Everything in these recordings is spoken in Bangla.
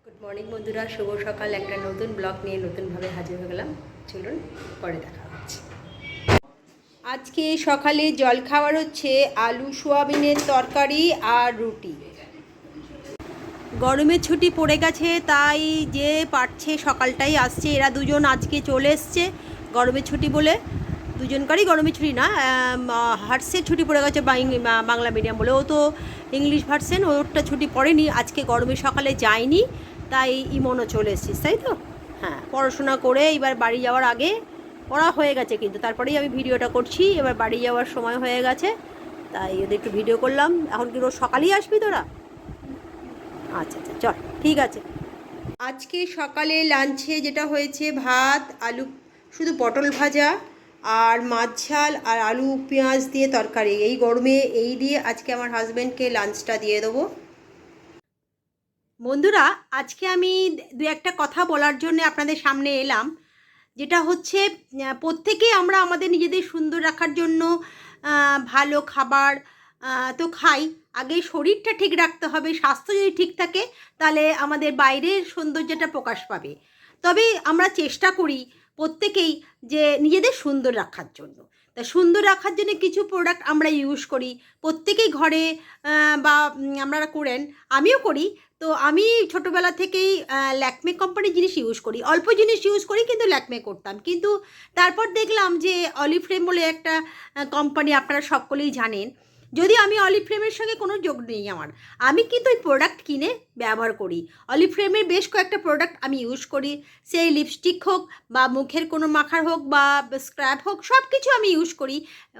গুড মর্নিং বন্ধুরা, শুভ সকাল। একটা নতুন ব্লগ নিয়ে নতুনভাবে হাজির হয়ে গেলাম। চলুন পরে দেখা হচ্ছে। আজকে সকালে জল খাবার হচ্ছে আলু সোয়াবিনের তরকারি আর রুটি। গরমের ছুটি পড়ে গেছে, তাই যে পারছে সকালটাই আসছে। এরা দুজন আজকে চলে এসছে গরমের ছুটি বলে। দুজনকারই গরমের ছুটি না, হার্টসের ছুটি পড়ে গেছে বাংলা মিডিয়াম বলে। ও তো ইংলিশ ভার্সেন, ওরটা ছুটি পড়েনি। আজকে গরমের সকালে যায়নি, তাই ইমনও চলে এসেছিস, তাই তো? হ্যাঁ, পড়াশোনা করে এবার বাড়ি যাওয়ার আগে পড়া হয়ে গেছে, কিন্তু তারপরেই আমি ভিডিওটা করছি। এবার বাড়ি যাওয়ার সময় হয়ে গেছে, তাই ওদের একটু ভিডিও করলাম। এখন কি রোজ সকালেই আসবি তোরা? আচ্ছা আচ্ছা, চল, ঠিক আছে। আজকে সকালে লাঞ্চে যেটা হয়েছে, ভাত, আলু, শুধু পটল ভাজা আর মাছ ঝাল আর আলু পেঁয়াজ দিয়ে তরকারি। এই গরমে এই দিয়ে আজকে আমার হাজব্যান্ডকে লাঞ্চটা দিয়ে দেবো। বন্ধুরা, আজকে আমি দু একটা কথা বলার জন্য আপনাদের সামনে এলাম। যেটা হচ্ছে, প্রত্যেকেই আমরা আমাদের নিজেদের সুন্দর রাখার জন্য ভালো খাবার তো খাই। আগে শরীরটা ঠিক রাখতে হবে। স্বাস্থ্য যদি ঠিক থাকে, তাহলে আমাদের বাইরের সৌন্দর্যটা প্রকাশ পাবে। তবে আমরা চেষ্টা করি প্রত্যেকেই যে নিজেদের সুন্দর রাখার জন্য। তা সুন্দর রাখার জন্য কিছু প্রোডাক্ট আমরা ইউজ করি প্রত্যেকেই ঘরে, বা আপনারা করেন, আমিও করি। তো আমি ছোটোবেলা থেকেই ল্যাকমে কোম্পানির জিনিস ইউজ করি। অল্প জিনিস ইউজ করি, কিন্তু ল্যাকমে করতাম। কিন্তু তারপর দেখলাম যে অলিফ্লেম বলে একটা কোম্পানি, আপনারা সকলেই জানেন। যদি আমি অলিফ্লেমের সঙ্গে কোনো যোগ নেই আমার, আমি কিন্তু ওই প্রোডাক্ট কিনে ব্যবহার করি। অলিফ্লেমের বেশ কয়েকটা প্রোডাক্ট আমি ইউজ করি। সেই লিপস্টিক হোক বা মুখের কোনো মাখার হোক বা স্ক্রাব হোক, সব কিছু আমি ইউজ করি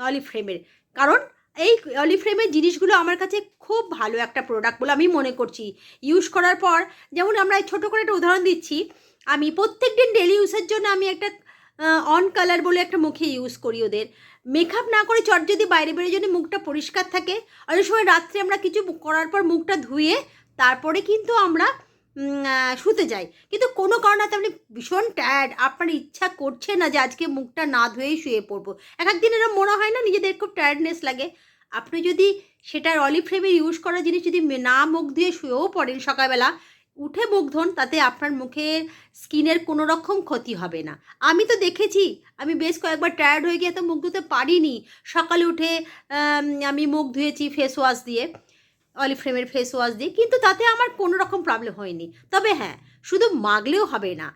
অলিফ্লেমের। কারণ এই অলিফ্লেমের জিনিসগুলো আমার কাছে খুব ভালো একটা প্রোডাক্ট বলে আমি মনে করছি। ইউজ করার পর, যেমন আমরা ছোটো করে একটা উদাহরণ দিচ্ছি, আমি প্রত্যেক দিন ডেলি ইউজের জন্য আমি একটা অন কালার বলে একটা মুখে ইউজ করি। ওদের মেকআপ না করে চট যদি বাইরে বেরোয় যদি মুখটা পরিষ্কার থাকে, অনেক সময় রাত্রে আমরা কিছু করার পর মুখটা ধুয়ে তারপরে কিন্তু আমরা শুতে যাই। কিন্তু কোনো কারণে আপনি ভীষণ টায়ার্ড, আপনার ইচ্ছা করছে না যে আজকে মুখটা না ধুয়েই শুয়ে পড়বো। এক একদিন এরকম মনে হয় না, নিজেদের খুব টায়ার্ডনেস লাগে। আপনি যদি সেটার অলিফ্লেমের ইউজ করা জিনিস যদি না মুখ ধুয়ে শুয়েও পড়েন, সকালবেলা উঠে মুখ ধোন, তাতে আপনার মুখের স্কিনের কোনো রকম ক্ষতি হবে না। আমি তো দেখেছি, আমি বেশ কয়েকবার টায়ার্ড হয়ে গিয়ে তো মুখ ধুতে পারিনি। সকালে উঠে আমি মুখ ধুয়েছি ফেস ওয়াশ দিয়ে, অলিফ্লেমের ফেস ওয়াশ দিয়ে, কিন্তু তাতে আমার কোনো রকম প্রবলেম হয়নি। তবে হ্যাঁ, শুধু মাখলেও হবে না।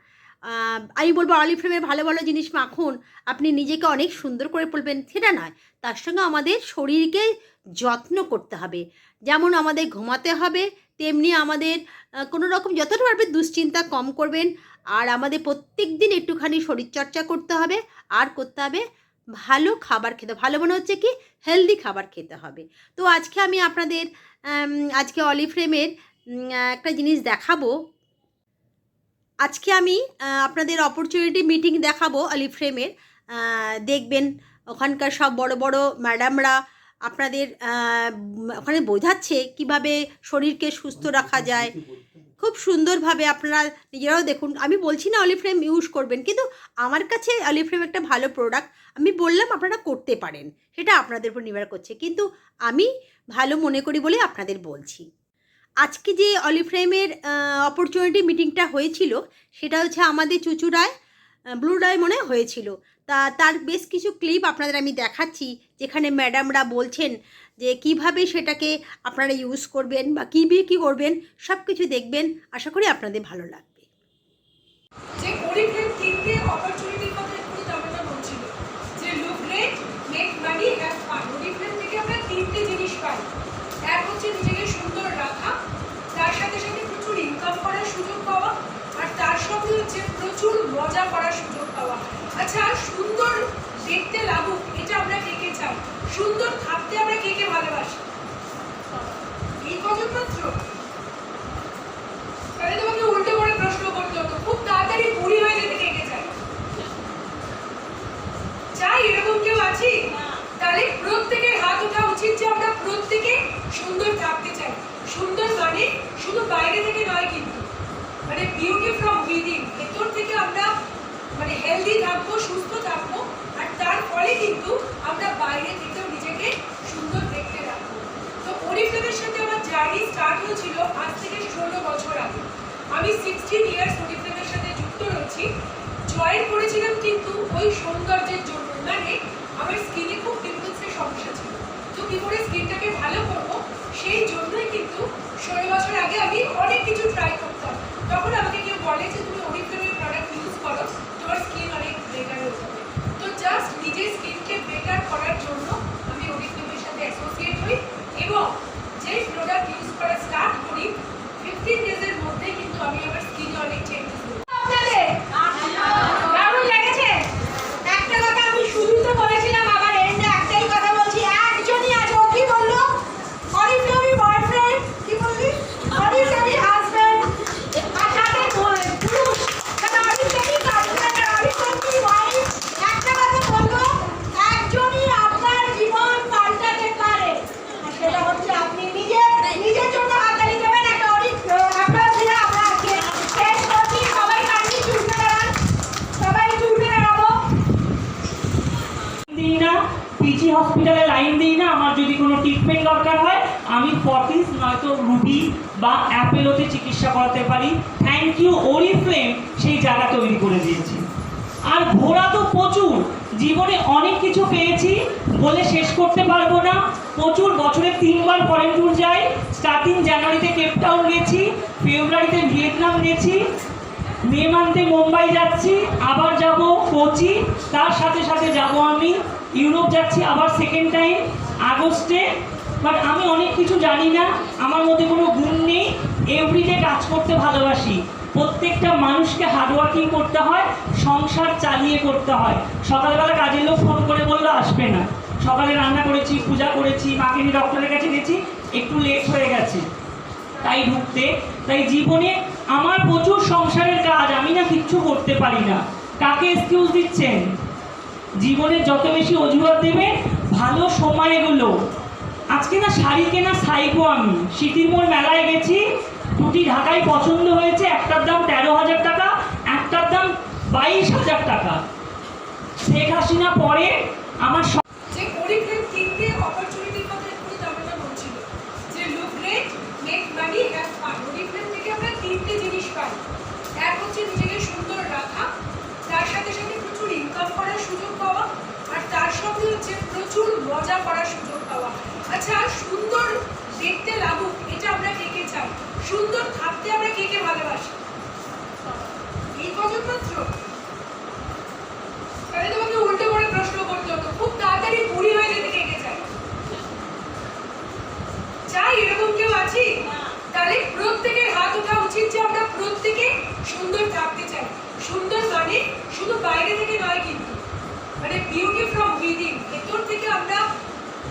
আমি বলবো অলিফ্লেমের ভালো ভালো জিনিস মাখুন, আপনি নিজেকে অনেক সুন্দর করে বলবেন, সেটা নয়, তার সঙ্গে আমাদের শরীরকে যত্ন করতে হবে। যেমন আমাদের ঘুমাতে হবে, তেমনি আমাদের কোনো রকম যতটা পারবে দুশ্চিন্তা কম করবেন। আর আমাদের প্রত্যেক দিন একটুখানি শরীরচর্চা করতে হবে, আর করতে হবে ভালো খাবার খেতে। ভালো মনে হচ্ছে কি, হেলদি খাবার খেতে হবে। তো আজকে আমি আপনাদের আজকে অলিফ্লেমের একটা জিনিস দেখাবো। আজকে আমি আপনাদের অপরচুনিটি মিটিং দেখাবো অলিফ্লেমের। দেখবেন ওখানকার সব বড় বড় ম্যাডামরা আপনাদের ওখানে বোঝাচ্ছে কিভাবে শরীরকে সুস্থ রাখা যায় খুব সুন্দরভাবে। আপনারা নিজেরাও দেখুন। আমি বলছি না অলিফ্লেম ইউজ করবেন, কিন্তু আমার কাছে অলিফ্লেম একটা ভালো প্রোডাক্ট। আমি বললাম আপনারা করতে পারেন, সেটা আপনাদের উপর নির্ভর করছে, কিন্তু আমি ভালো মনে করি বলে আপনাদের বলছি। আজকে যে অলিফ্লেমের অপরচুনিটি মিটিংটা হয়েছিল, সেটা হচ্ছে আমাদের চুঁচুড়ায় ব্লু ডায়মন্ডে হয়েছিল। তার বেশ কিছু ক্লিপ আপনাদের আমি দেখাচ্ছি, যেখানে ম্যাডামরা বলছেন যে কিভাবে সেটাকে আপনারা ইউজ করবেন বা কী করবেন, সব কিছু দেখবেন। আশা করি আপনাদের ভালো লাগবে। যে অলিফ্লেম কিনতে অপরচুনিটির কথা একটু তেমনটা বলছিল, যে look great, make money, have fun. Oriflame থেকে আমরা তিনটে জিনিস পাই। এক হচ্ছে নিজেকে সুন্দর রাখা, তার সাথে সাথে প্রচুর ইনকাম করার সুযোগ পাওয়া, আর তার সঙ্গে হচ্ছে প্রচুর মজা করার সুযোগ পাওয়া। আচ্ছা, সুন্দর দেখতে লাগুক এটা আমরা কে কে চাই? সুন্দর থাকতে আমরা কে কে ভালোবাসি? এই কজন মাত্র? তাহলে তোমাকে উল্টো করে প্রশ্ন করতে হতো, খুব তাড়াতাড়ি বুড়ি হয়ে যেতে কে কে চাই? চাই? এরকম কেউ আছি? তাহলে প্রত্যেকের হাত ওঠা উচিত যে আমরা প্রত্যেকে সুন্দর থাকতে চাই। সুন্দর মানে শুধু বাইরে থেকে নয়, কিন্তু মানে বিউটি ফ্রম উইদিন, ভেতর থেকে আমরা মানে হেলদি থাকবো, সুস্থ থাকবো, আর তার ফলে কিন্তু আমরা বাইরে থেকেও নিজেকে সুন্দর দেখতে রাখবো। তো অলিফ্লেমের সাথে আমার জার্নি স্টার্ট হয়েছিল আজ থেকে 16 বছর আগে। আমি 16 ইয়ার্স অরিফ্লেমের সাথে যুক্ত রয়েছি। জয়েন করেছিলাম কিন্তু ওই সৌন্দর্যের জন্য, মানে আমার স্কিনে খুব পিম্পলসের সমস্যা ছিল। তো কি করে স্কিনটাকে ভালো করবো সেই জন্যই কিন্তু 16 বছর আগে আমি অনেক কিছু ট্রাই করতাম। তখন আমাকে কেউ বলে যে তুমি অরিফ্লেমের প্রোডাক্ট ইউজ করো, তোমার স্কিন অনেক বেটার হয়ে যাবে। তো জাস্ট নিজের স্কিনকে বেটার করার জন্য আমি অরিফ্লেমের সাথে অ্যাসোসিয়েট হই এবং যেই প্রোডাক্ট ইউজ করা স্টার্ট করি 15 ডেজের মধ্যে কিন্তু আমি আমার স্কিনে অনেক চেঞ্জেস করি। আপনাদের কেমন লেগেছে? একটা কথা আমি শুরুতে বলেছিলাম, আবার এন্ডে একটাই কথা বলছি। একজনই আছে, ও কি বললো? অরিফ্লেমি বয়ফ্রেন্ড, কি বললি? অরিফ্লেমি হাজব্যান্ড, আর সাথে পুরুষ, মানে অরিফ্লেমি গার্লফ্রেন্ড আর অরিফ্লেমি ওয়াইফ। একটা কথা বলবো, একজনই আপনার জীবন পাল্টাতে পারে, আর সেটা হচ্ছে আপনি নিজের জন্য হাততালি দেবেন। একটা আপনার ছেলে আমরা আজকে শেষ করছি। সবাই কান্দি চুলতে দাঁড়ান, সবাই চুলতে দাঁড়াবো। দিই না, পিজি হসপিটালে লাইন দিই না। আমার যদি কোনো ট্রিটমেন্ট দরকার হয় আমি ফর্টিস নয়তো রুবি বা অ্যাপেলোতে চিকিৎসা করাতে পারি। থ্যাংক ইউ অরিফ্লেম, সেই জায়গা তৈরি করে দিয়েছি। আর ঘোরা তো প্রচুর, জীবনে অনেক কিছু পেয়েছি, বলে শেষ করতে পারবো না। প্রচুর, বছরে 3 বার ফরেন ট্যুর যাই। স্টার্টিং জানুয়ারিতে কেপটাউন গেছি, ফেব্রুয়ারিতে ভিয়েতনাম গেছি, মে মান্থে মুম্বাই যাচ্ছি, আবার যাব কোচি, তার সাথে সাথে যাব আমি ইউরোপ যাচ্ছি আবার সেকেন্ড টাইম আগস্টে। বাট আমি অনেক কিছু জানি না, আমার মধ্যে কোনো গুণ নেই। এভরিডে কাজ করতে ভালোবাসি। প্রত্যেকটা মানুষকে হার্ডওয়ার্কিং করতে হয়, সংসার চালিয়ে করতে হয়। সকালবেলা কাজের লোক ফোন করে বললো আসবে না, সকালে রান্না করেছি, পূজা করেছি, মাকে নিয়ে ডক্টরের কাছে গেছি, একটু লেট হয়ে গেছে তাই ঢুকতে। তাই জীবনে আমার প্রচুর সংসারের কাজ, আমি না কিচ্ছু করতে পারি না। কাকে এক্সকিউজ দিচ্ছেন? জীবনে যত বেশি অজুহাত দেবে ভালো সময় এগুলো। আজকে না শাড়ি কেনা সাইকো আমি। সিটির মোড় মেলায় গেছি, দুটি ঢাকায় পছন্দ হয়েছে, একটার দাম 13,000 টাকা, একটার দাম 22,000 টাকা। শেখ হাসিনা পরে আমার যে অরিফ্লেম তিনটে অপরচুনিটির কথা একটু তামান্না বলছিল, যে look great, make money, have fun. Oriflame থেকে আমরা তিনটে জিনিস পাই। এক হচ্ছে নিজেকে সুন্দর রাখা, তার সাথে সাথে প্রচুর ইনকাম করার সুযোগ পাওয়া, আর তার সঙ্গে হচ্ছে প্রচুর মজা করার সুযোগ পাওয়া। আচ্ছা, সুন্দর দেখতে লাগুক এটা আমরা কে কে চাই? সুন্দর থাকতে আমরা কে কে ভালোবাসি? এই কজন মাত্র? তাহলে তোমাকে উল্টো করে প্রশ্ন করতে হতো, খুব তাড়াতাড়ি বুড়ি হয়ে যেতে কে কে চাই? চাই? এরকম কেউ আছি? তাহলে প্রত্যেকের হাত ওঠা উচিত যে আমরা প্রত্যেকে সুন্দর থাকতে চাই। সুন্দর মানে শুধু বাইরে থেকে নয়, কিন্তু মানে বিউটি ফ্রম উইদিন, ভেতর থেকে আমরা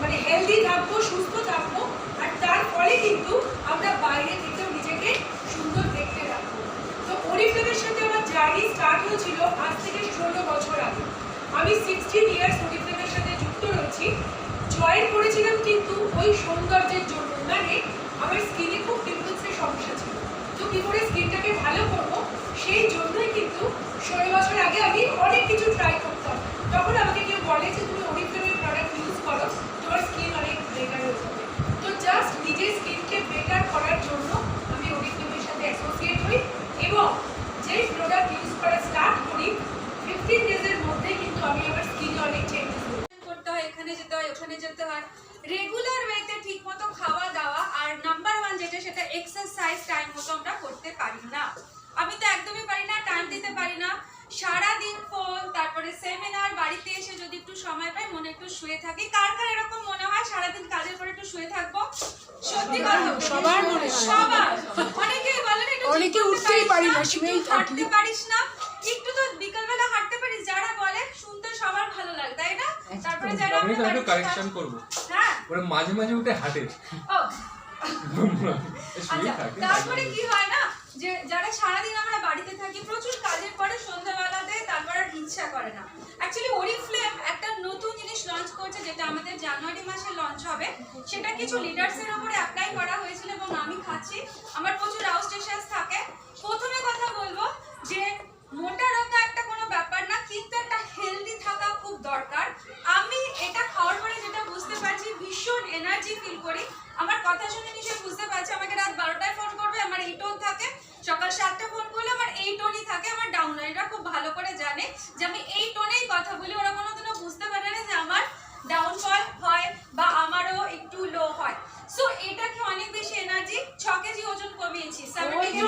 মানে হেলদি থাকবো, সুস্থ থাকবো, আর তার ফলে কিন্তু আমরা বাইরে থেকেও নিজেকে সুন্দর দেখতে রাখবো। তো অরিফ্লেমের সাথে আমার জার্নি স্টার্ট হয়েছিল আজ থেকে 16 বছর আগে। আমি 16 ইয়ার্স অরিফ্লেমের সাথে যুক্ত রয়েছি। জয়েন করেছিলাম কিন্তু ওই সৌন্দর্যের জন্য, মানে আমার স্কিনে খুব পিম্পলসের সমস্যা ছিল। তো কি করে স্কিনটাকে ভালো করবো সেই জন্যই কিন্তু 16 বছর আগে আমি অনেক কিছু ট্রাই করতাম। তখন আমাকে কেউ বলে যে তুমি অরিফ্লেমের প্রোডাক্ট ইউজ করো, তোমার স্কিন অনেক বেটার হয়ে যাবে। তো জাস্ট নিজের স্কিনকে বেটার করার জন্য আমি অরিফ্লেমের সাথে অ্যাসোসিয়েট হই এবং যেই প্রোডাক্ট ইউজ করা স্টার্ট করি 15 ডেজের মধ্যে কিন্তু আমি আমার স্কিনে অনেক চেঞ্জেস করতে হয়। এখানে যেতে হয়, ওখানে যেতে হয়, রেগুলার ওয়েতে ঠিক মতো খাওয়া দাওয়া, আর নাম্বার 1 যেটা সেটা এক্সারসাইজ টাইম মতো আমরা করতে পারি না। আমি তো একদমই পারি না, টাইম দিতে পারি না। সারাদিন ফোন, তারপরে সেমিনার, বাড়িতে এসে যদি একটু সময় পাই মনে একটু শুয়ে থাকি। কার কার এরকম মনে হয় সারাদিন কাজের পরে একটু শুয়ে থাকবো? সত্যি কথা, সবার মনে হয়, সবার। অনেকেই বলেন একটু অনেকে উঠতেই পারি না, শুয়েই হাঁটতে পারিস না, একটু তো বিকালবেলা হাঁটতে পারিস। যারা বলে শুনতে সবার ভালো লাগে, তাই না? তারপরে যারা আমি তো একটু কারেকশন করব। হ্যাঁ, ওরা মাঝে মাঝে উঠে হাঁটে। ও শুয়ে থাকে। তারপরে কি হয় না, যে যারা সারাদিন আমরা বাড়িতে থাকি, প্রচুর কাজের পরে সন্ধ্যাবেলাতে তারপর আর ইচ্ছা করে না। অ্যাকচুয়ালি অরিফ্লেম একটা নতুন জিনিস লঞ্চ করছে, যেটা আমাদের জানুয়ারি মাসে লঞ্চ হবে। সেটা কিছু লিডার্সের উপরে অ্যাপ্লাই করা হয়েছিল এবং আমি খাচ্ছি। আমার প্রচুর আউটস্টেশনস থাকে। প্রথমে কথা বলবো যে মোটা রোগা একটা কোনো ব্যাপার না, কিন্তু একটা হেলদি থাকা খুব দরকার। আমি এটা খাওয়ার পরে যেটা বুঝতে পারছি, ভীষণ এনার্জি ফিল করি। আমার কথা শুনে নিশ্চয়ই বুঝতে পারছি, আমাকে রাত 12টায় ফোন করবে, আমার এই টোন থাকে, সকাল 7টা যে আমি এই টোনেই কথা বলি, ওরা কোনোদিনও বুঝতে পারে না যে আমার ডাউনফল হয় বা আমারও একটু লো হয়। সো এটা কি অনেক বেশি এনার্জি, 6 কেজি ওজন কমিয়েছি, 70 কেজি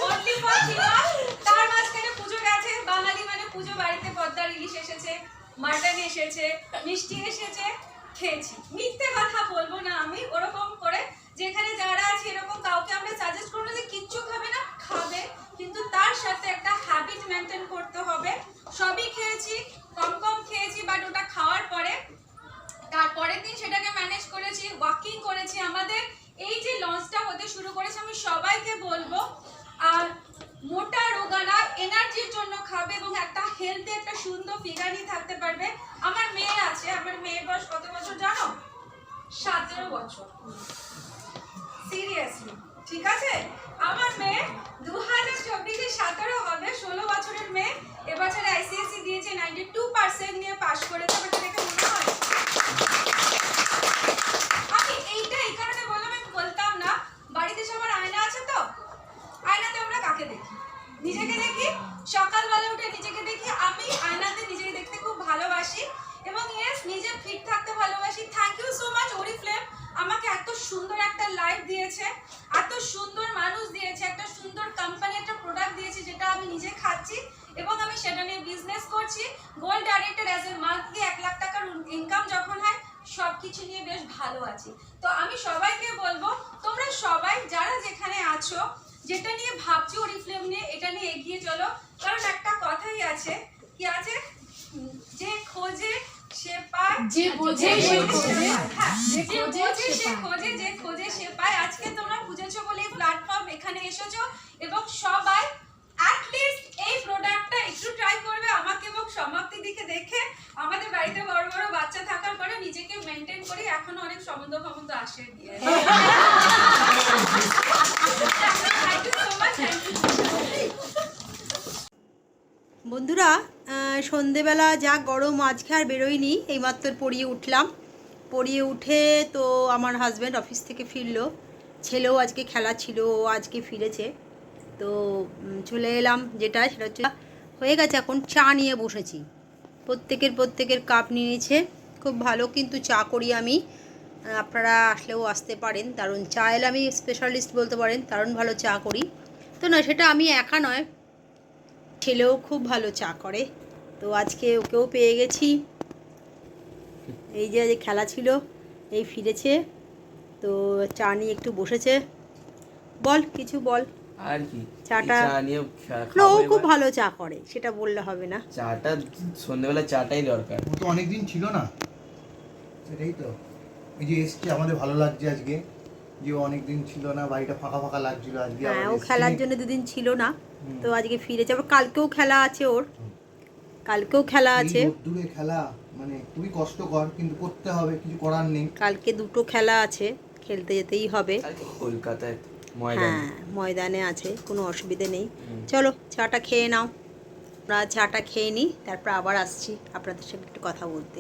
only for dinner। তার মাঝখানে পুজো গেছে, বাঙালি মানে পুজো, বাড়িতে পদ্মার ইলিশ এসেছে, মাটন এসেছে, মিষ্টি এসেছে, খেয়েছি। মিথ্যে কথা বলবো না আমি, ওরকম করে যেখানে যারা আছে এরকম কাউকে আমরা সাজেস্ট করবো না যে কিচ্ছু খাবে না, খাবে, কিন্তু তার সাথে একটা হ্যাবিট মেনটেন করতে হবে। সবই খেয়েছি, কম কম খেয়েছি, বাট ওটা খাওয়ার পরে তারপরের দিন সেটাকে ম্যানেজ করেছি, ওয়াকিং করেছি। আমাদের এই যে লঞ্চটা হতে শুরু করেছে, আমি সবাইকে বলবো আর মোটা রোগানা এনার্জির জন্য খাবে এবং একটা হেলথে একটা সুন্দর ফিগার নিয়ে থাকতে পারবে। আমার মেয়ে আছে, আমার মেয়ের বয়স কত বছর জানো? 17 বছর। সিরিয়াসলি, ঠিক আছে? আমার মেয়ে 2024-এ 17 হবে, 16 বছরের মেয়ে। এবছর আইসিএসসি দিয়েছে, 92% নিয়ে পাশ করেছে। আমাকে দেখে মনে হয়, আমি এইটা এই কারণে বললাম, আমি বলতাম না। বাড়িতে সবার আয়না আছে তো, আয়নাতে আমরা কাকে দেখি? নিজেকে দেখি। সকালবেলা উঠে নিজেকে দেখি। আমি আয়নাতে নিজেকে দেখতে খুব ভালোবাসি এবং ইয়েস, নিজে ফিট থাকতে ভালোবাসি। Thank you so much Oriflame, আমাকে এত সুন্দর একটা লাইফ দিয়েছে, এত সুন্দর মানুষ দিয়েছে, একটা সুন্দর কোম্পানি, একটা প্রোডাক্ট দিয়েছে যেটা আমি নিজে খাচ্ছি এবং আমি সেটা নিয়ে বিজনেস করছি। Gold director as a monthly 1 lakh টাকার ইনকাম যখন হয়, সব কিছু নিয়ে বেশ ভালো আছি। তো আমি সবাইকে বলবো, তোমরা সবাই যারা যেখানে আছো, যেটা নিয়ে ভাবছো অরিফ্লেম নিয়ে, এটা নিয়ে এগিয়ে চলো। কারণ একটা কথাই আছে, কি আছে? যে খোঁজে সে পায়, যে বোঝে সে খোঁজে, হ্যাঁ, যে যে খোঁজে বোঝে সে সে পায়। খোঁজে, যে খোঁজে সে পায়। আজকে তোমরা বুঝেছো বলে এই প্ল্যাটফর্ম এখানে এসেছো এবং সবাই অ্যাটলিস্ট এই প্রোডাক্টটা একটু ট্রাই করবে। আমাকে এবং সমাপ্তির দিকে দেখে, আমাদের বাড়িতে বড় বড় বাচ্চা থাকার পরে নিজেকে মেনটেন করি, এখনো অনেক সম্বন্ধ আসে দিয়ে। Thank you so much. বন্ধুরা, সন্ধেবেলা যা গরম, আজকে আর বেরোয়নি, এইমাত্র পড়িয়ে উঠলাম। পড়িয়ে উঠে তো আমার হাজব্যান্ড অফিস থেকে ফিরলো, ছেলেও আজকে খেলা ছিল, ও আজকে ফিরেছে। তো চলে এলাম, যেটা সেটা হচ্ছে হয়ে গেছে। এখন চা নিয়ে বসেছি, প্রত্যেকের কাপ নিয়েছে। খুব ভালো কিন্তু চা করি আমি, আপনারা আসলেও আসতে পারেন। দারুণ চা এলে আমি স্পেশালিস্ট বলতে পারেন, দারুণ ভালো চা করি। তো না, সেটা আমি একা নয়, ছেলেও খুব ভালো চা করে। তো আজকে ওকেও পেয়ে গেছি, এই যে খেলা ছিল, এই ফিরেছে, তো চা নিয়ে একটু বসেছে। বল, কিছু বল। আর কি চাটা চা নিয়ে না, ও খুব ভালো চা করে, সেটা বললে হবে না। চাটা সন্ধ্যেবেলা চাটাই দরকার। ও তো অনেকদিন ছিল না, সেটাই তো। এই যে এসছে, আমাদের ভালো লাগছে আজকে যে ও অনেকদিন ছিল না, বাড়িটা ফাঁকা ফাঁকা লাগছিল আজকে। হ্যাঁ, আবার ও এসছে। খেলার জন্য দুদিন ছিল না, তো আজকে ফিরেছে। আবার কালকেও খেলা আছে ওর, কালকেও খেলা এই আছে। রোদ্দুরে খেলা মানে খুবই কষ্টকর, কিন্তু করতে হবে, কিছু করার নেই। কালকে 2টো খেলা আছে, খেলতে যেতেই হবে। আজকে কলকাতায় ময়দানে। হ্যাঁ, ময়দানে আছে, কোনো অসুবিধে নেই। চলো চাটা খেয়ে নাও, আমরা চাটা খেয়ে নিই, তারপর আবার আসছি আপনাদের সঙ্গে একটু কথা বলতে।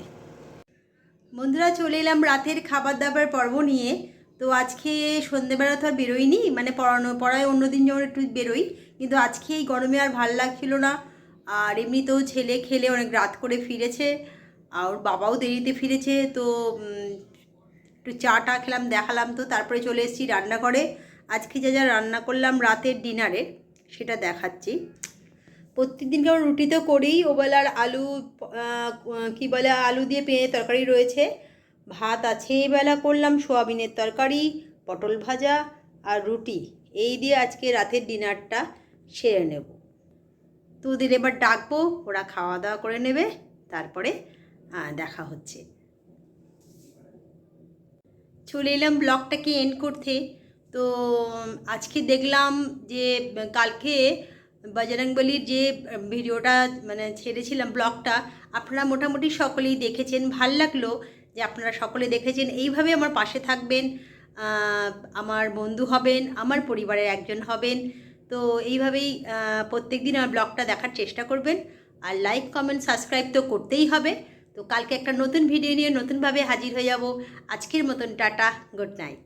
বন্ধুরা, চলে এলাম রাতের খাবার দাবার পর্ব নিয়ে। তো আজকে সন্ধ্যেবেলা তো আর বেরোইনি, মানে পড়ায় অন্যদিন যেমন একটু বেরোই, কিন্তু আজকে এই গরমে আর ভাল লাগছিল না। আর এমনিতেও ছেলে খেলে অনেক রাত করে ফিরেছে, আর ওর বাবাও দেরিতে ফিরেছে। তো একটু চাটা খেলাম, দেখালাম, তো তারপরে চলে এসেছি রান্নাঘরে। আজকে যা যা রান্না করলাম রাতের ডিনারে সেটা দেখাচ্ছি। প্রত্যেকদিন কেমন রুটি তো করেই, ওবেলার আলু কি বলে, আলু দিয়ে পেঁয়াজ তরকারি রয়েছে, ভাত আছে। এবেলা করলাম সোয়াবিনের তরকারি, পটল ভাজা আর রুটি। এই দিয়ে আজকে রাতের ডিনারটা সেরে নেব। তো ওদের এবার ডাকবো, ওরা খাওয়া দাওয়া করে নেবে, তারপরে দেখা হচ্ছে। চলে এলাম ব্লগটাকে এন্ড করতে। তো আজকে দেখলাম যে কালকে বজরংবলির যে ভিডিওটা মানে ছেড়েছিলাম, ব্লগটা আপনারা মোটামুটি সকলেই দেখেছেন। ভাল লাগলো যে আপনারা সকলে দেখেছেন। এইভাবে আমার পাশে থাকবেন, আমার বন্ধু হবেন, আমার পরিবারের একজন হবেন। তো এইভাবেই প্রত্যেক দিন আমার ব্লগটা দেখার চেষ্টা করবেন। আর লাইক, কমেন্ট, সাবস্ক্রাইব তো করতেই হবে। তো কালকে একটা নতুন ভিডিও নিয়ে নতুনভাবে হাজির হয়ে যাব। আজকের মতন টাটা, গুড নাইট।